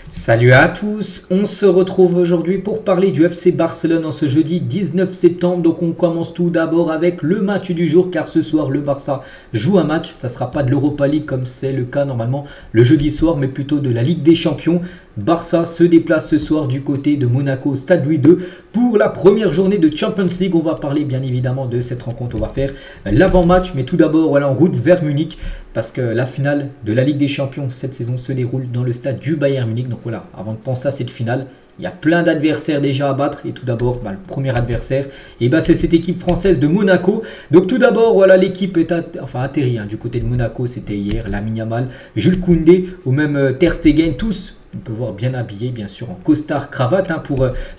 Salut à tous, on se retrouve aujourd'hui pour parler du FC Barcelone en ce jeudi 19 septembre. Donc on commence tout d'abord avec le match du jour car ce soir le Barça joue un match. Ça ne sera pas de l'Europa League comme c'est le cas normalement le jeudi soir mais plutôt de la Ligue des Champions. Barça se déplace ce soir du côté de Monaco, Stade Louis II pour la première journée de Champions League. On va parler bien évidemment de cette rencontre, on va faire l'avant-match, mais tout d'abord voilà, en route vers Munich parce que la finale de la Ligue des Champions cette saison se déroule dans le stade du Bayern Munich. Donc voilà, avant de penser à cette finale, il y a plein d'adversaires déjà à battre et tout d'abord le premier adversaire c'est cette équipe française de Monaco. Donc tout d'abord voilà, l'équipe est atterrie du côté de Monaco, c'était hier, Lamine Yamal, Jules Koundé ou même Ter Stegen, tous on peut voir bien habillé, bien sûr, en costard, cravate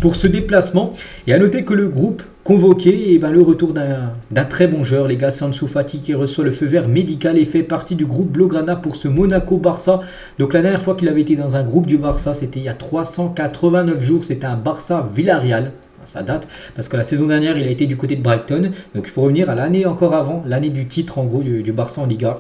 pour ce déplacement. Et à noter que le groupe convoqué, le retour d'un très bon joueur, les gars, c'est Ansu Fati qui reçoit le feu vert médical et fait partie du groupe Blaugrana pour ce Monaco-Barça. Donc la dernière fois qu'il avait été dans un groupe du Barça, c'était il y a 389 jours, c'était un Barça-Villarreal. Ça date parce que la saison dernière, il a été du côté de Brighton. Donc il faut revenir à l'année encore avant, l'année du titre en gros du Barça en Liga.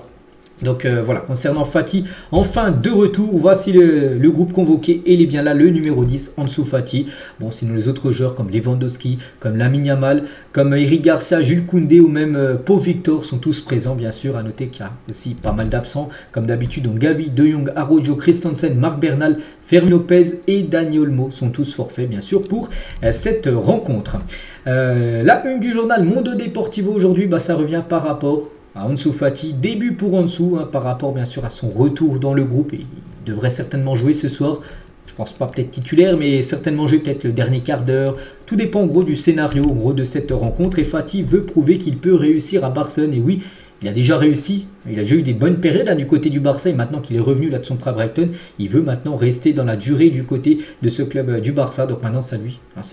Donc voilà, concernant Fati, enfin de retour, voici le groupe convoqué et il est bien là, le numéro 10, Ansu Fati. Bon, sinon les autres joueurs comme Lewandowski, comme Lamine Yamal, comme Eric Garcia, Jules Koundé ou même Pau Victor sont tous présents bien sûr. À noter qu'il y a aussi pas mal d'absents, comme d'habitude, donc Gavi, De Jong, Araujo, Christensen, Marc Bernal, Fermin Lopez et Dani Olmo sont tous forfaits bien sûr pour cette rencontre. La une du journal Mundo Deportivo aujourd'hui, ça revient par rapport à Ansu Fati, début pour Ansu par rapport bien sûr à son retour dans le groupe. Il devrait certainement jouer ce soir. Je pense pas peut-être titulaire, mais certainement jouer peut-être le dernier quart d'heure. Tout dépend en gros du scénario en gros de cette rencontre. Et Fati veut prouver qu'il peut réussir à Barcelone. Et oui, il a déjà réussi. Il a déjà eu des bonnes périodes du côté du Barça et maintenant qu'il est revenu de son prêt à Brighton, il veut maintenant rester dans la durée du côté de ce club du Barça. Donc maintenant c'est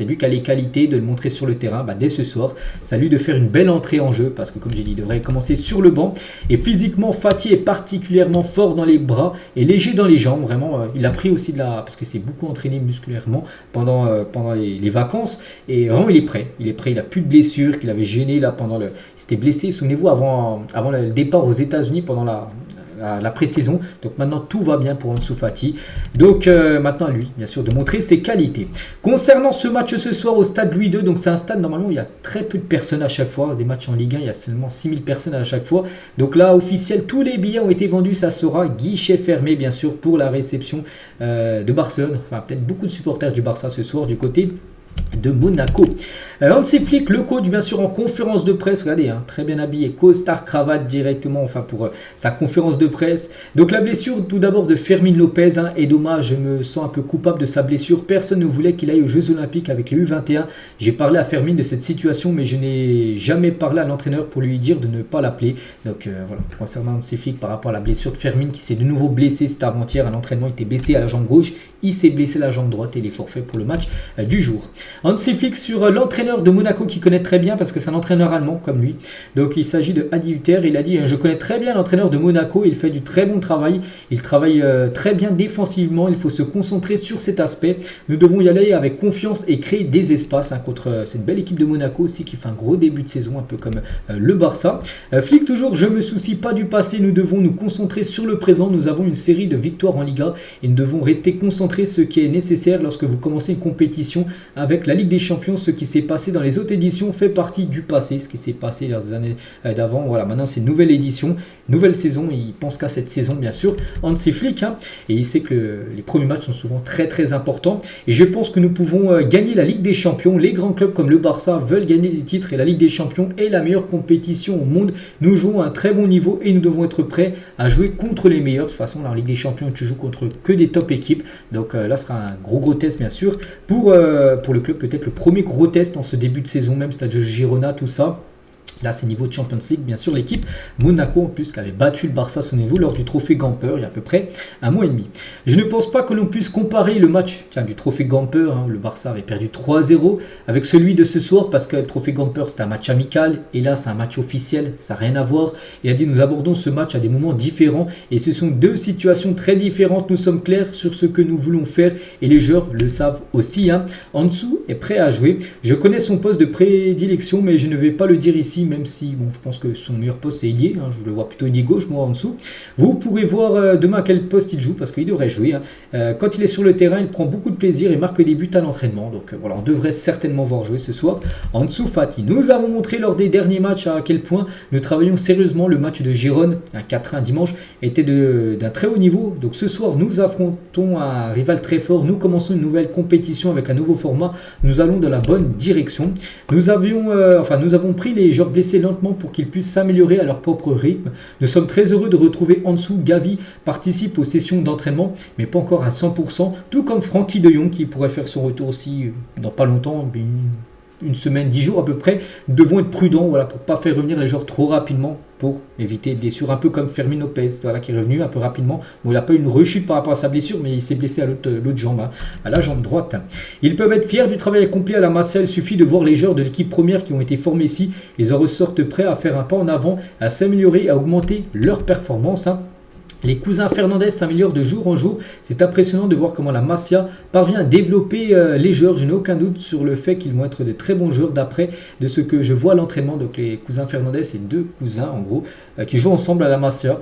lui qui a les qualités de le montrer sur le terrain dès ce soir. C'est à lui de faire une belle entrée en jeu parce que comme j'ai dit, il devrait commencer sur le banc. Et physiquement, Fati est particulièrement fort dans les bras et léger dans les jambes. Vraiment, il a pris aussi parce que c'est beaucoup entraîné musculairement pendant les vacances et vraiment il est prêt. Il a plus de blessures qu'il avait gêné là il s'était blessé, souvenez-vous, avant le départ aux États-Unis pendant la pré-saison. Donc maintenant tout va bien pour Ansu Fati. Donc maintenant lui bien sûr de montrer ses qualités. Concernant ce match ce soir au stade Louis II, donc c'est un stade normalement où il y a très peu de personnes à chaque fois. Des matchs en Ligue 1 il y a seulement 6000 personnes à chaque fois. Donc là officiel, tous les billets ont été vendus. Ça sera guichet fermé bien sûr pour la réception de Barcelone. Enfin peut-être beaucoup de supporters du Barça ce soir du côté de Monaco. Hansi Flick, le coach, bien sûr, en conférence de presse, regardez, très bien habillé, costard, cravate directement, pour sa conférence de presse. Donc la blessure, tout d'abord, de Fermin Lopez est dommage, je me sens un peu coupable de sa blessure. Personne ne voulait qu'il aille aux Jeux Olympiques avec les U21. J'ai parlé à Fermin de cette situation, mais je n'ai jamais parlé à l'entraîneur pour lui dire de ne pas l'appeler. Donc voilà, concernant Hansi Flick, par rapport à la blessure de Fermin, qui s'est de nouveau blessé, c'était avant-hier à l'entraînement, il était blessé à la jambe gauche, il s'est blessé à la jambe droite et il est forfait pour le match du jour. Hansi Flick sur l'entraîneur de Monaco qui connaît très bien parce que c'est un entraîneur allemand comme lui. Donc il s'agit de Adi Hütter. Il a dit je connais très bien l'entraîneur de Monaco, il fait du très bon travail. Il travaille très bien défensivement, il faut se concentrer sur cet aspect. Nous devons y aller avec confiance et créer des espaces contre cette belle équipe de Monaco aussi qui fait un gros début de saison un peu comme le Barça. Flick toujours, je me soucie pas du passé, nous devons nous concentrer sur le présent. Nous avons une série de victoires en Liga et nous devons rester concentrés, ce qui est nécessaire lorsque vous commencez une compétition avec la Ligue des Champions. Ce qui s'est passé dans les autres éditions fait partie du passé, ce qui s'est passé dans les années d'avant. Voilà, maintenant c'est une nouvelle édition, nouvelle saison. Il pense qu'à cette saison, bien sûr, Hansi Flick, et il sait que les premiers matchs sont souvent très très importants. Et je pense que nous pouvons gagner la Ligue des Champions. Les grands clubs comme le Barça veulent gagner des titres et la Ligue des Champions est la meilleure compétition au monde. Nous jouons à un très bon niveau et nous devons être prêts à jouer contre les meilleurs. De toute façon, dans la Ligue des Champions, tu joues contre que des top équipes. Donc là, ce sera un gros test, bien sûr, pour le club, peut-être le premier gros test en ce début de saison même, c'est-à-dire Girona, tout ça. Là, c'est niveau de Champions League, bien sûr, l'équipe Monaco, en plus, qui avait battu le Barça, souvenez-vous, lors du trophée Gamper, il y a à peu près un mois et demi. Je ne pense pas que l'on puisse comparer le match du trophée Gamper, où le Barça avait perdu 3-0, avec celui de ce soir, parce que le trophée Gamper, c'est un match amical, et là, c'est un match officiel, ça n'a rien à voir. Il a dit, nous abordons ce match à des moments différents, et ce sont deux situations très différentes. Nous sommes clairs sur ce que nous voulons faire, et les joueurs le savent aussi. Ansu est prêt à jouer. Je connais son poste de prédilection, mais je ne vais pas le dire ici. aussi, même si bon, je pense que son meilleur poste c'est ailier, hein, je le vois plutôt ailier gauche moi en dessous. Vous pourrez voir demain à quel poste il joue parce qu'il devrait jouer. Quand il est sur le terrain, il prend beaucoup de plaisir et marque des buts à l'entraînement. Donc voilà, on devrait certainement voir jouer ce soir. En dessous, Fati. Nous avons montré lors des derniers matchs à quel point nous travaillons sérieusement. Le match de Gérone, un 4-1 dimanche, était d'un très haut niveau. Donc ce soir, nous affrontons un rival très fort. Nous commençons une nouvelle compétition avec un nouveau format. Nous allons dans la bonne direction. Nous avons pris les joueurs blessés lentement pour qu'ils puissent s'améliorer à leur propre rythme. Nous sommes très heureux de retrouver en dessous. Gavi participe aux sessions d'entraînement, mais pas encore à 100%, tout comme Frankie de Jong qui pourrait faire son retour aussi dans pas longtemps, une semaine, 10 jours à peu près. Nous devons être prudents pour ne pas faire revenir les joueurs trop rapidement pour éviter les blessures, un peu comme Fermin Lopez qui est revenu un peu rapidement. Bon, il n'a pas eu une rechute par rapport à sa blessure, mais il s'est blessé à l'autre jambe, à la jambe droite. Ils peuvent être fiers du travail accompli à la Masia. Il suffit de voir les joueurs de l'équipe première qui ont été formés ici. Ils en ressortent prêts à faire un pas en avant, à s'améliorer, à augmenter leur performance. Les cousins Fernandez s'améliorent de jour en jour. C'est impressionnant de voir comment la Masia parvient à développer les joueurs. Je n'ai aucun doute sur le fait qu'ils vont être de très bons joueurs d'après de ce que je vois à l'entraînement. Donc les cousins Fernandez, c'est deux cousins en gros qui jouent ensemble à la Masia.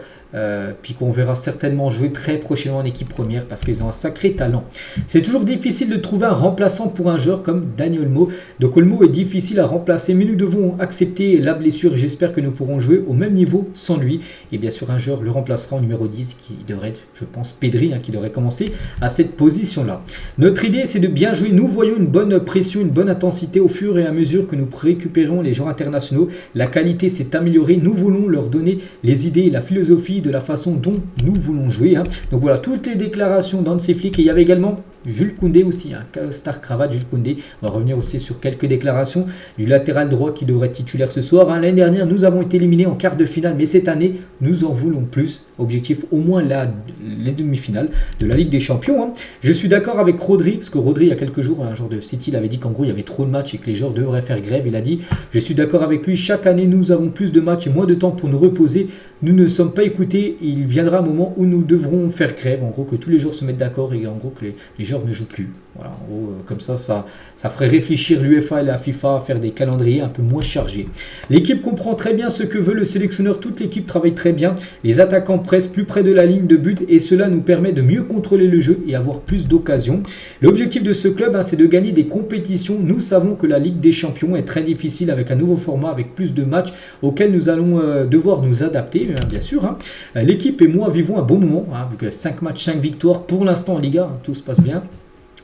Puis qu'on verra certainement jouer très prochainement en équipe première parce qu'ils ont un sacré talent. C'est toujours difficile de trouver un remplaçant pour un joueur comme Dani Olmo. Donc Olmo est difficile à remplacer, mais nous devons accepter la blessure et j'espère que nous pourrons jouer au même niveau sans lui. Et bien sûr un joueur le remplacera en numéro 10 qui devrait être, je pense, Pedri qui devrait commencer à cette position-là. Notre idée c'est de bien jouer. Nous voyons une bonne pression, une bonne intensité au fur et à mesure que nous récupérons les joueurs internationaux. La qualité s'est améliorée. Nous voulons leur donner les idées et la philosophie de la façon dont nous voulons jouer. Donc voilà, toutes les déclarations d'Hansi Flick. Et il y avait également Jules Koundé aussi, star cravate Jules Koundé. On va revenir aussi sur quelques déclarations du latéral droit qui devrait être titulaire ce soir. L'année dernière, nous avons été éliminés en quart de finale, mais cette année, nous en voulons plus. Objectif au moins les demi-finales de la Ligue des Champions. Je suis d'accord avec Rodri, parce que Rodri, il y a quelques jours, un joueur de City, il avait dit qu'en gros, il y avait trop de matchs et que les joueurs devraient faire grève. Il a dit, je suis d'accord avec lui, chaque année, nous avons plus de matchs et moins de temps pour nous reposer. Nous ne sommes pas écoutés. Il viendra un moment où nous devrons faire grève. En gros, que tous les joueurs se mettent d'accord et en gros que les joueurs ne jouent plus. Voilà, en gros, comme ça ferait réfléchir l'UEFA et la FIFA à faire des calendriers un peu moins chargés. L'équipe comprend très bien ce que veut le sélectionneur. Toute l'équipe travaille très bien. Les attaquants pressent plus près de la ligne de but et cela nous permet de mieux contrôler le jeu et avoir plus d'occasions. L'objectif de ce club, c'est de gagner des compétitions. Nous savons que la Ligue des Champions est très difficile avec un nouveau format, avec plus de matchs auxquels nous allons devoir nous adapter, bien sûr. L'équipe et moi vivons un bon moment, avec 5 matchs, 5 victoires pour l'instant en Liga, tout se passe bien.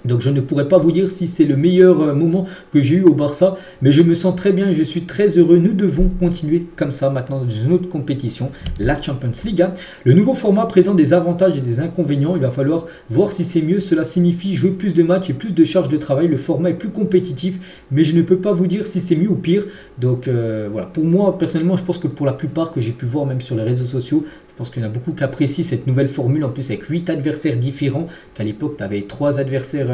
Donc je ne pourrais pas vous dire si c'est le meilleur moment que j'ai eu au Barça, mais je me sens très bien et je suis très heureux. Nous devons continuer comme ça maintenant dans une autre compétition, la Champions League. Le nouveau format présente des avantages et des inconvénients. Il va falloir voir si c'est mieux. Cela signifie jouer plus de matchs et plus de charges de travail. Le format est plus compétitif, mais je ne peux pas vous dire si c'est mieux ou pire. Donc voilà, pour moi personnellement, je pense que pour la plupart que j'ai pu voir même sur les réseaux sociaux, je pense qu'il y en a beaucoup qui apprécient cette nouvelle formule, en plus avec 8 adversaires différents, qu'à l'époque tu avais 3 adversaires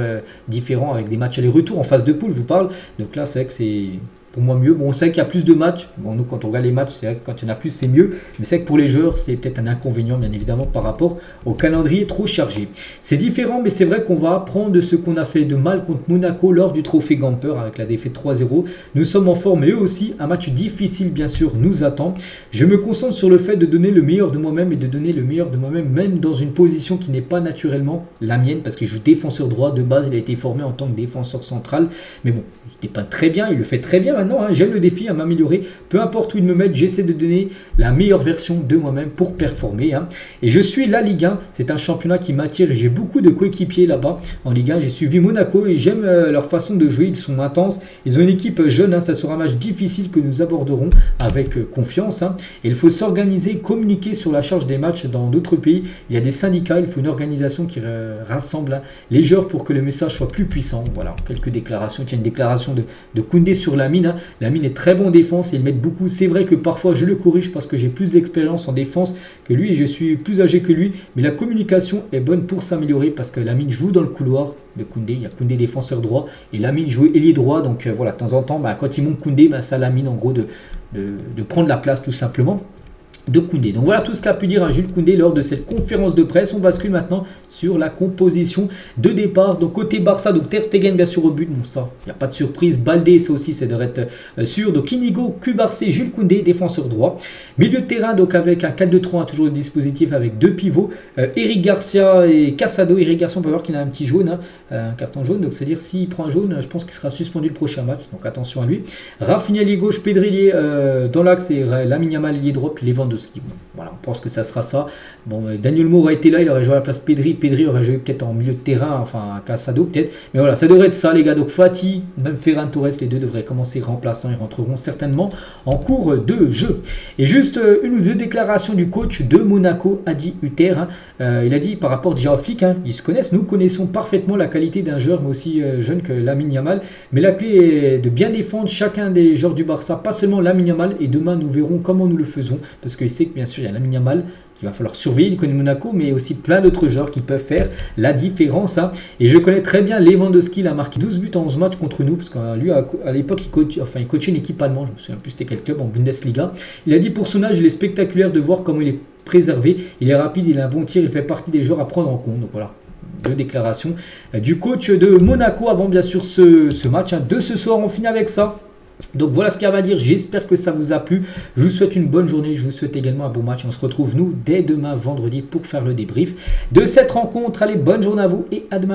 différents avec des matchs aller-retour en phase de poule, je vous parle. Donc là c'est vrai que c'est pour moi mieux. Bon, on sait qu'il y a plus de matchs. Bon, nous quand on regarde les matchs, c'est vrai que quand il y en a plus c'est mieux. Mais c'est vrai que pour les joueurs c'est peut-être un inconvénient bien évidemment par rapport au calendrier trop chargé. C'est différent mais c'est vrai qu'on va apprendre de ce qu'on a fait de mal contre Monaco lors du trophée Gamper avec la défaite 3-0. Nous sommes en forme et eux aussi. Un match difficile bien sûr nous attend. Je me concentre sur le fait de donner le meilleur de moi-même et de donner le meilleur de moi-même même dans une position qui n'est pas naturellement la mienne parce qu'il joue défenseur droit de base. Il a été formé en tant que défenseur central. Mais bon, il n'est pas très bien. Il le fait très bien maintenant. J'aime le défi à m'améliorer. Peu importe où ils me mettent, j'essaie de donner la meilleure version de moi-même pour performer. Et je suis la Ligue 1. C'est un championnat qui m'attire et j'ai beaucoup de coéquipiers là-bas. En Ligue 1, j'ai suivi Monaco et j'aime leur façon de jouer. Ils sont intenses. Ils ont une équipe jeune. Ça sera un match difficile que nous aborderons avec confiance. Et il faut s'organiser, communiquer sur la charge des matchs dans d'autres pays. Il y a des syndicats. Il faut une organisation qui rassemble les joueurs pour que le message soit plus puissant. Voilà, quelques déclarations. Il y a une déclaration de Koundé sur Lamine. Lamine est très bon en défense et il met beaucoup. C'est vrai que parfois je le corrige parce que j'ai plus d'expérience en défense que lui et je suis plus âgé que lui. Mais la communication est bonne pour s'améliorer parce que Lamine joue dans le couloir de Koundé. Il y a Koundé défenseur droit et Lamine joue ailier droit. Donc voilà, de temps en temps, quand il monte Koundé, ça Lamine en gros de prendre la place tout simplement. de Koundé. Donc voilà tout ce qu'a pu dire Jules Koundé lors de cette conférence de presse. On bascule maintenant sur la composition de départ. Donc côté Barça, donc Ter Stegen bien sûr au but. Bon ça, il n'y a pas de surprise. Baldé, ça aussi, ça devrait être sûr. Donc Inigo, Cubarsí, Jules Koundé, défenseur droit. Milieu de terrain, donc avec un 4-2-3, toujours le dispositif avec deux pivots. Eric Garcia et Casado. Eric Garcia, on peut voir qu'il a un petit jaune, un carton jaune. Donc c'est-à-dire s'il prend un jaune, je pense qu'il sera suspendu le prochain match. Donc attention à lui. Rafinha ailier gauche, Pedri dans l'axe et Lamine Yamal ailier droit, puis Lewandowski. Bon, voilà, on pense que ça sera ça. Bon, Daniel Mo aurait été là, il aurait joué à la place Pedri. Pedri aurait joué peut-être en milieu de terrain, enfin Casado peut-être. Mais voilà, ça devrait être ça les gars. Donc Fati, même Ferran Torres, les deux devraient commencer remplaçants. Ils rentreront certainement en cours de jeu. Et juste une ou deux déclarations du coach de Monaco, Adi Hutter. Il a dit par rapport déjà au flic, ils se connaissent. Nous connaissons parfaitement la qualité d'un joueur, mais aussi jeune que Lamine Yamal. Mais la clé est de bien défendre chacun des joueurs du Barça, pas seulement Lamine Yamal. Et demain, nous verrons comment nous le faisons. Parce qu'il sait que bien sûr, il y a Lamine Yamal qu'il va falloir surveiller. Il connaît Monaco, mais aussi plein d'autres joueurs qui peuvent faire la différence. Et je connais très bien Lewandowski. Il a marqué 12 buts en 11 matchs contre nous. Parce que lui, à l'époque, il coachait une équipe allemande. Je me souviens plus c'était quel club en Bundesliga. Il a dit pour son âge, il est spectaculaire de voir comment il est préservé. Il est rapide, il a un bon tir. Il fait partie des joueurs à prendre en compte. Donc voilà. Deux déclarations du coach de Monaco avant bien sûr ce match. De ce soir, on finit avec ça. Donc voilà ce qu'il y a à dire, j'espère que ça vous a plu, je vous souhaite une bonne journée, je vous souhaite également un bon match, on se retrouve nous dès demain vendredi pour faire le débrief de cette rencontre. Allez, bonne journée à vous et à demain.